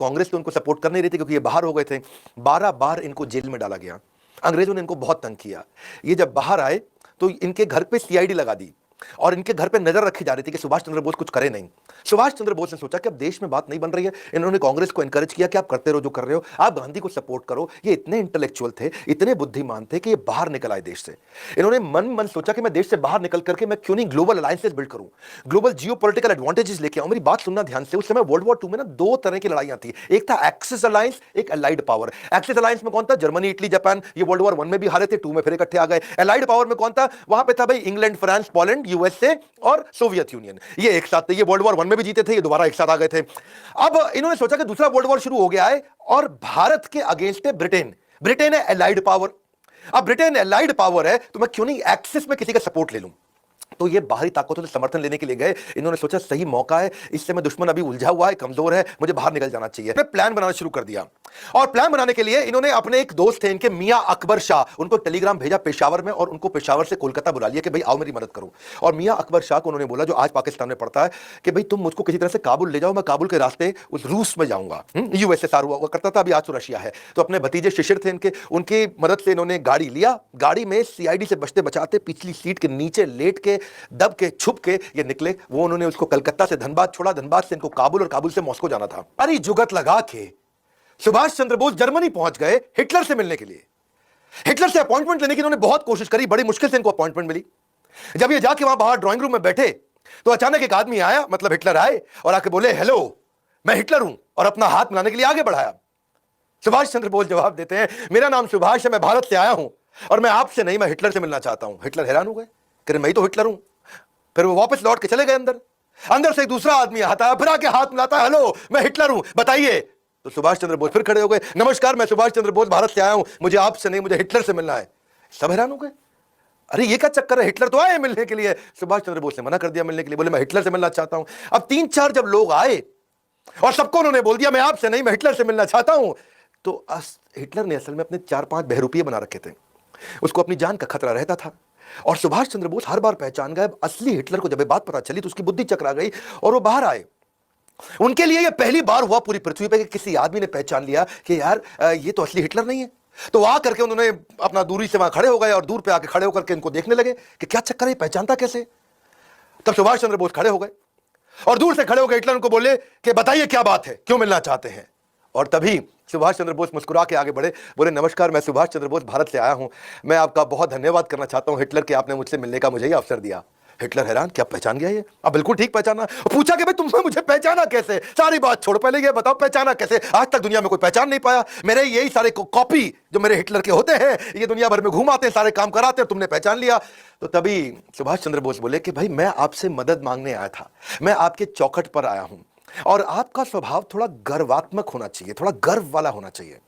कांग्रेस तो उनको सपोर्ट कर नहीं रही थी क्योंकि ये बाहर हो गए थे। 12 बार इनको जेल में डाला गया, अंग्रेजों ने इनको बहुत तंग किया। ये जब बाहर आए तो इनके घर पे सीआईडी लगा दी और इनके घर पे नजर रखी जा रही थी कि सुभाष चंद्र बोस कुछ करे नहीं। सुभाष चंद्र बोस ने सोचा कि अब देश में बात नहीं बन रही है, इन्होंने कांग्रेस को एनकरेज किया कि आप करते रहो जो कर रहे हो, आप गांधी को सपोर्ट करो। ये इतने इंटेलेक्चुअल थे, इतने बुद्धिमान थे कि ये बाहर निकल आए देश से। इन्होंने मन सोचा कि मैं देश से बाहर निकल करके मैं क्यों नहीं ग्लोबल अलायंसेस बिल्ड करूं, ग्लोबल जियोपॉलिटिकल एडवांटेजेस लेके आऊं। मेरी बात सुनना ध्यान से, उस समय वर्ल्ड वॉर 2 में ना 2 तरह की लड़ाइयां थी, एक था एक्सिस अलायंस, एक अलाइड पावर। एक्सिस अलायंस में कौन था? Germany, Italy, Japan. ये वर्ल्ड वॉर 1 में भी हारे थे, 2 में फिर इकट्ठे आ गए। अलाइड पावर में कौन था? वहां पे था भाई इंग्लैंड, फ्रांस, पोलैंड, यूएसए और सोवियत यूनियन। ये एक साथ थे, ये वर्ल्ड वॉर 1 में भी जीते थे, ये दोबारा एक साथ आ गए थे। अब इन्होंने सोचा कि दूसरा वर्ल्ड वॉर शुरू हो गया है और भारत के अगेंस्ट है ब्रिटेन। ब्रिटेन है अलाइड पावर। अब ब्रिटेन अलाइड पावर है तो मैं क्यों नहीं एक्सिस में किसी का सपोर्ट ले लूं। तो ये बाहरी ताकतों से समर्थन लेने के लिए गए। इन्होंने सोचा सही मौका है, इससे मैं दुश्मन अभी उलझा हुआ है, कमजोर है, मुझे बाहर निकल जाना चाहिए। प्लान बनाना शुरू कर दिया और प्लान बनाने के लिए इन्होंने अपने एक दोस्त थे इनके, मियां अकबर शाह, उनको टेलीग्राम भेजा पेशावर में और उनको पेशावर से कोलकाता बुला लिया कि भाई आओ मेरी मदद करो। और मियां अकबर शाह को उन्होंने बोला, जो आज पाकिस्तान में पड़ता है, कि भाई तुम मुझको किसी तरह से काबुल ले जाओ, मैं काबुल के रास्ते उस रूस में जाऊंगा। यूएसएसआर हुआ करता था, अभी आज तो रशिया है। तो अपने भतीजे शिशिर थे इनके, उनकी मदद से इन्होंने गाड़ी लिया। गाड़ी में सीआईडी से बचते बचाते पिछली सीट के नीचे लेट के दब के छुप के ये निकले। वो उन्होंने उसको कलकत्ता से धनबाद छोड़ा, धनबाद से इनको काबुल और काबुल से मॉस्को जाना था। अरे जुगत लगा के सुभाष चंद्र बोस जर्मनी पहुंच गए हिटलर से मिलने के लिए। हिटलर से अपॉइंटमेंट लेने की इन्होंने बहुत कोशिश करी, बड़ी मुश्किल से इनको अपॉइंटमेंट मिली। जब ये जाके वहां बाहर ड्राइंग रूम में बैठे तो अचानक एक आदमी आया, मतलब हिटलर आए और आके बोले, हेलो मैं हिटलर हूं, और अपना हाथ मिलाने के लिए आगे बढ़ाया। सुभाष चंद्र बोस जवाब देते हैं, मेरा नाम सुभाष है, मैं भारत से आया हूं और मैं आपसे नहीं, मैं हिटलर से मिलना चाहता हूं। हिटलर हैरान हो गए, कह रहे मैं तो हिटलर हूं। फिर वो वापस लौट के चले गए अंदर। अंदर से एक दूसरा आदमी आता है, फिर आके हाथ मिलाता है, हेलो मैं हिटलर हूं, बताइए। तो सुभाष चंद्र बोस फिर खड़े हो गए, नमस्कार मैं सुभाष चंद्र बोस भारत से आया हूं, मुझे आपसे नहीं, मुझे हिटलर से मिलना है। सब हैरान हो गए, अरे ये क्या चक्कर है, हिटलर तो आए मिलने के लिए। सुभाष चंद्र बोस ने मना कर दिया मिलने के लिए, बोले मैं हिटलर से मिलना चाहता हूं। अब 3-4 जब लोग आए और सबको उन्होंने बोल दिया मैं आपसे नहीं, मैं हिटलर से मिलना चाहता हूं, तो हिटलर ने असल में अपने 4-5 बहरूपिये बना रखे थे, उसको अपनी जान का खतरा रहता था। और सुभाष चंद्र बोस हर बार पहचान गए। असली हिटलर को जब ये बात पता चली तो उसकी बुद्धि चकरा गई और वो बाहर आए। उनके लिए ये पहली बार हुआ पूरी पृथ्वी पे कि किसी आदमी ने पहचान लिया कि यार ये तो असली हिटलर नहीं है। तो आ करके उन्होंने अपना दूरी से वहां खड़े हो गए और दूर पे आके खड़े होकर के इनको देखने लगे कि क्या चक्कर है, पहचानता कैसे। तब सुभाष चंद्र बोस खड़े हो गए और दूर से खड़े होकर हिटलर उनको बोले कि बताइए क्या बात है, क्यों मिलना चाहते हैं। और तभी सुभाष चंद्र बोस मुस्कुरा के आगे बढ़े, बोले नमस्कार मैं सुभाष चंद्र बोस भारत से आया हूं, मैं आपका बहुत धन्यवाद करना चाहता हूं हिटलर के, आपने मुझसे मिलने का मुझे ही अवसर दिया। हिटलर हैरान, क्या पहचान गया ये? अब बिल्कुल ठीक पहचाना। पूछा कि भाई तुमने मुझे पहचाना कैसे? सारी बात छोड़, पहले ये बताओ पहचाना कैसे? आज तक दुनिया में कोई पहचान नहीं पाया। मेरे यही सारे कॉपी जो मेरे हिटलर के होते हैं, ये दुनिया भर में घूमाते हैं, सारे काम कराते हैं, तुमने पहचान लिया। तो तभी सुभाष चंद्र बोस बोले कि भाई मैं आपसे मदद मांगने आया था, मैं आपके चौखट पर आया हूं और आपका स्वभाव थोड़ा गर्वात्मक होना चाहिए, थोड़ा गर्व वाला होना चाहिए।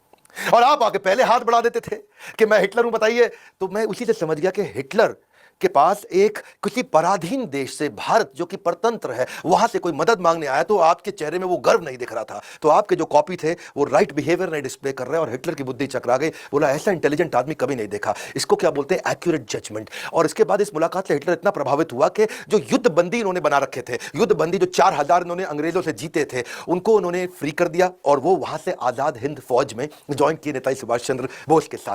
और आप आके पहले हाथ बढ़ा देते थे कि मैं हिटलर हूं, बताइए। तो मैं उसी से समझ गया कि हिटलर के पास एक किसी पराधीन देश से, भारत जो कि परतंत्र है, वहां से कोई मदद मांगने आया। तो आपके चेहरे में वो गर्व नहीं दिख रहा था, तो आपके जो कॉपी थे वो राइट बिहेवियर नहीं डिस्प्ले कर रहे। और हिटलर की बुद्धि चकरा गई, बोला ऐसा इंटेलिजेंट आदमी कभी नहीं देखा, इसको क्या बोलते हैं एक्यूरेट जजमेंट। और इसके बाद इस मुलाकात से हिटलर इतना प्रभावित हुआ कि जो युद्ध बंदी इन्होंने बना रखे थे, युद्ध बंदी जो 4000 इन्होंने अंग्रेजों से जीते थे, उनको उन्होंने फ्री कर दिया और वो वहां से आजाद हिंद फौज में ज्वाइन किए नेताजी सुभाष चंद्र बोस के साथ।